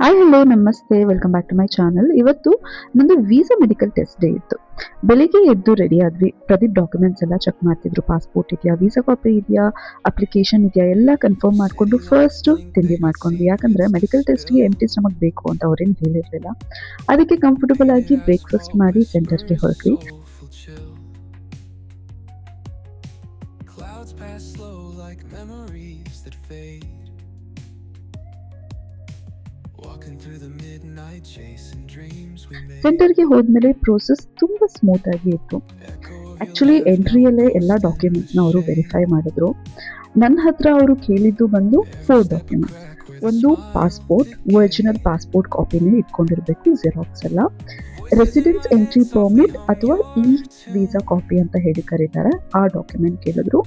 Hi hello ನಮಸ್ತೆ, welcome back to my channel. ಇವತ್ತು ನಂದು ವೀಸಾ ಮೆಡಿಕಲ್ ಟೆಸ್ಟ್ ಡೇ ಇತ್ತು. ಬೆಳಿಗ್ಗೆ ಎದ್ದು ರೆಡಿ ಆದ್ವಿ. ಪ್ರದೀಪ್ ಡಾಕ್ಯುಮೆಂಟ್ಸ್ ಎಲ್ಲ ಚೆಕ್ ಮಾಡ್ತಿದ್ರು. ಪಾಸ್ಪೋರ್ಟ್ ಇದೆಯಾ, ವೀಸಾ ಕಾಪಿ ಇದೆಯಾ, ಅಪ್ಲಿಕೇಶನ್ ಇದೆಯಾ ಎಲ್ಲ ಕನ್ಫರ್ಮ್ ಮಾಡಿಕೊಂಡು ಫಸ್ಟ್ ತಿಂಡಿ ಮಾಡ್ಕೊಂಡ್ವಿ. ಯಾಕಂದ್ರೆ ಮೆಡಿಕಲ್ ಟೆಸ್ಟ್ಗೆ ಎಂಟಿ ಸ್ಟಮಕ್ ಬೇಕು ಅಂತ ಅವ್ರೇನು ಹೇಳಿರಲಿಲ್ಲ. ಅದಕ್ಕೆ ಕಂಫರ್ಟಬಲ್ ಆಗಿ ಬ್ರೇಕ್ಫಾಸ್ಟ್ ಮಾಡಿ ಸೆಂಟರ್ಗೆ ಹೊರಟ್ವಿ. ಸೆಂಟರ್ಗೆ ಹೋದ್ಮೇಲೆ ಪ್ರೋಸೆಸ್ ತುಂಬಾ ಸ್ಮೂತ್ ಆಗಿ ಇತ್ತು. ಆಕ್ಚುಲಿ ಎಂಟ್ರಿಯಲ್ಲೇ ಎಲ್ಲ ಡಾಕ್ಯುಮೆಂಟ್ಸ್ನ ಅವರು ವೆರಿಫೈ ಮಾಡಿದ್ರು. ನನ್ನ ಹತ್ರ ಅವರು ಕೇಳಿದ್ದು ಬಂದು 4 ಡಾಕ್ಯುಮೆಂಟ್ಸ್. ಒಂದು ಪಾಸ್ಪೋರ್ಟ್, ಒರಿಜಿನಲ್ ಪಾಸ್ಪೋರ್ಟ್ ಕಾಪಿನೇ ಇಟ್ಕೊಂಡಿರ್ಬೇಕು, ಜೆರಾಕ್ಸ್ ಎಲ್ಲ. ರೆಸಿಡೆನ್ಸ್ ಎಂಟ್ರಿ ಪರ್ಮಿಟ್ ಅಥವಾ ಇ ವೀಸಾ ಕಾಪಿ ಅಂತ ಹೇಳಿ ಕರೀತಾರೆ, ಆ ಡಾಕ್ಯುಮೆಂಟ್ ಕೇಳಿದ್ರು.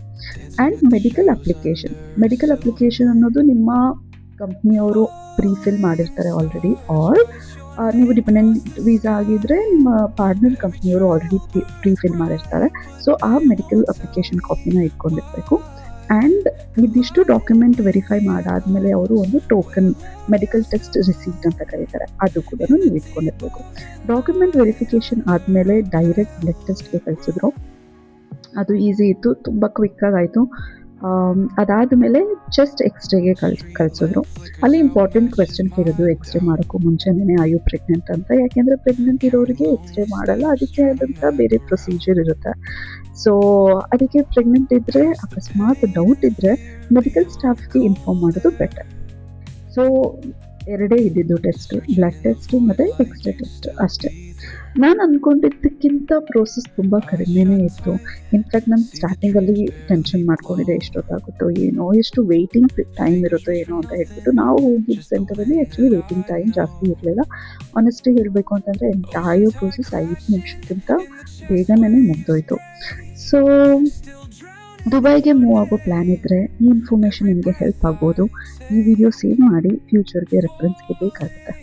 ಆ್ಯಂಡ್ ಮೆಡಿಕಲ್ ಅಪ್ಲಿಕೇಶನ್ ಅನ್ನೋದು ನಿಮ್ಮ ಕಂಪ್ನಿಯವರು ಪ್ರೀಫಿಲ್ ಮಾಡಿರ್ತಾರೆ ಆಲ್ರೆಡಿ, ಆರ್ ನೀವು ಡಿಪೆಂಡೆಂಟ್ ವೀಸಾ ಆಗಿದ್ರೆ ನಿಮ್ಮ ಪಾರ್ಟ್ನರ್ ಕಂಪ್ನಿಯವರು ಆಲ್ರೆಡಿ ಪ್ರೀಫಿಲ್ ಮಾಡಿರ್ತಾರೆ. ಸೊ ಆ ಮೆಡಿಕಲ್ ಅಪ್ಲಿಕೇಶನ್ ಕಾಪಿನ ಇಟ್ಕೊಂಡಿರ್ಬೇಕು. ಆ್ಯಂಡ್ ಇದಿಷ್ಟು ಡಾಕ್ಯುಮೆಂಟ್ ವೆರಿಫೈ ಮಾಡಾದ್ಮೇಲೆ ಅವರು ಒಂದು ಟೋಕನ್, ಮೆಡಿಕಲ್ ಟೆಸ್ಟ್ ರಿಸೀಪ್ಟ್ ಅಂತ ಕರೀತಾರೆ, ಅದು ಕೂಡ ನೀವು ಇಟ್ಕೊಂಡಿರ್ಬೇಕು. ಡಾಕ್ಯುಮೆಂಟ್ ವೆರಿಫಿಕೇಶನ್ ಆದಮೇಲೆ ಡೈರೆಕ್ಟ್ ಬ್ಲಡ್ ಟೆಸ್ಟ್ಗೆ ಕಳಿಸಿದ್ರು. ಅದು ಈಸಿ ಇತ್ತು, ತುಂಬ ಕ್ವಿಕ್ಕಾಗಾಯಿತು. ಅದಾದಮೇಲೆ ಚೆಸ್ಟ್ ಎಕ್ಸ್ರೇಗೆ ಕಳಿಸಿದ್ರು. ಅಲ್ಲಿ ಇಂಪಾರ್ಟೆಂಟ್ ಕ್ವೆಶ್ಚನ್ ಕೇಳಿದ್ರು ಎಕ್ಸ್ರೇ ಮಾಡೋಕ್ಕೂ ಮುಂಚೆನೇ, ಆರ್ ಯು ಪ್ರೆಗ್ನೆಂಟ್ ಅಂತ. ಯಾಕೆಂದರೆ ಪ್ರೆಗ್ನೆಂಟ್ ಇರೋರಿಗೆ ಎಕ್ಸ್ರೇ ಮಾಡಲ್ಲ, ಅದಕ್ಕೆ ಆದಂಥ ಬೇರೆ ಪ್ರೊಸೀಜರ್ ಇರುತ್ತೆ. ಸೊ ಅದಕ್ಕೆ ಪ್ರೆಗ್ನೆಂಟ್ ಇದ್ದರೆ, ಅಕಸ್ಮಾತ್ ಡೌಟ್ ಇದ್ದರೆ ಮೆಡಿಕಲ್ ಸ್ಟಾಫ್ಗೆ ಇನ್ಫಾರ್ಮ್ ಮಾಡೋದು ಬೆಟರ್. ಸೊ ಎರಡೇ ಇದ್ದಿದ್ದು ಟೆಸ್ಟು, ಬ್ಲಡ್ ಟೆಸ್ಟು ಮತ್ತು ಎಕ್ಸ್ರೇ ಟೆಸ್ಟ್ ಅಷ್ಟೇ. ನಾನು ಅಂದ್ಕೊಂಡಿದ್ದಕ್ಕಿಂತ ಪ್ರೋಸೆಸ್ ತುಂಬ ಕಡಿಮೆನೇ ಇತ್ತು. ಇನ್ಫ್ಯಾಕ್ಟ್ ನಾನು ಸ್ಟಾರ್ಟಿಂಗಲ್ಲಿ ಟೆನ್ಷನ್ ಮಾಡ್ಕೊಂಡಿದ್ದೆ, ಎಷ್ಟೊತ್ತಾಗುತ್ತೋ ಏನೋ, ಎಷ್ಟು ವೆಯ್ಟಿಂಗ್ ಟೈಮ್ ಇರುತ್ತೋ ಏನೋ ಅಂತ ಹೇಳ್ಬಿಟ್ಟು. ನಾವು ಹೋಗಿದ್ದ ಸೆಂಟರಲ್ಲಿ ಆ್ಯಕ್ಚುಲಿ ವೆಯ್ಟಿಂಗ್ ಟೈಮ್ ಜಾಸ್ತಿ ಇರಲಿಲ್ಲ. ಆನೆಸ್ಟ್ಲಿ ಹೇಳಬೇಕು ಅಂತಂದರೆ ಎಂಟೈರ್ ಪ್ರೋಸೆಸ್ 5 ನಿಮಿಷಕ್ಕಿಂತ ಬೇಗನೆ ಮುಗ್ದೋಯ್ತು. ಸೊ ದುಬೈಗೆ ಮೂವ್ ಆಗೋ ಪ್ಲ್ಯಾನ್ ಇದ್ದರೆ ಈ ಇನ್ಫಾರ್ಮೇಷನ್ ನಿಮಗೆ ಹೆಲ್ಪ್ ಆಗ್ಬೋದು. ಈ ವಿಡಿಯೋ ಸೇವ್ ಮಾಡಿ, ಫ್ಯೂಚರ್ಗೆ ರೆಫರೆನ್ಸ್ಗೆ ಬೇಕಾಗುತ್ತೆ.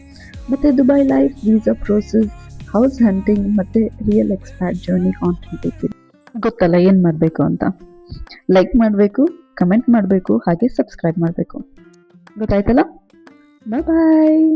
ಮತ್ತು Dubai life, visa process, house hunting ಮತ್ತು ರಿಯಲ್ ಎಕ್ಸ್ಪ್ಯಾಟ್ ಜರ್ನಿ ಕಾಂಟೆಂಟ್ ಬೇಕಿದೆ. ಗೊತ್ತಲ್ಲ ಏನು ಮಾಡಬೇಕು ಅಂತ. ಲೈಕ್ ಮಾಡಬೇಕು, ಕಮೆಂಟ್ ಮಾಡಬೇಕು, ಹಾಗೆ ಸಬ್ಸ್ಕ್ರೈಬ್ ಮಾಡಬೇಕು. ಗೊತ್ತಾಯ್ತಲ್ಲ? ಬಾಯ್.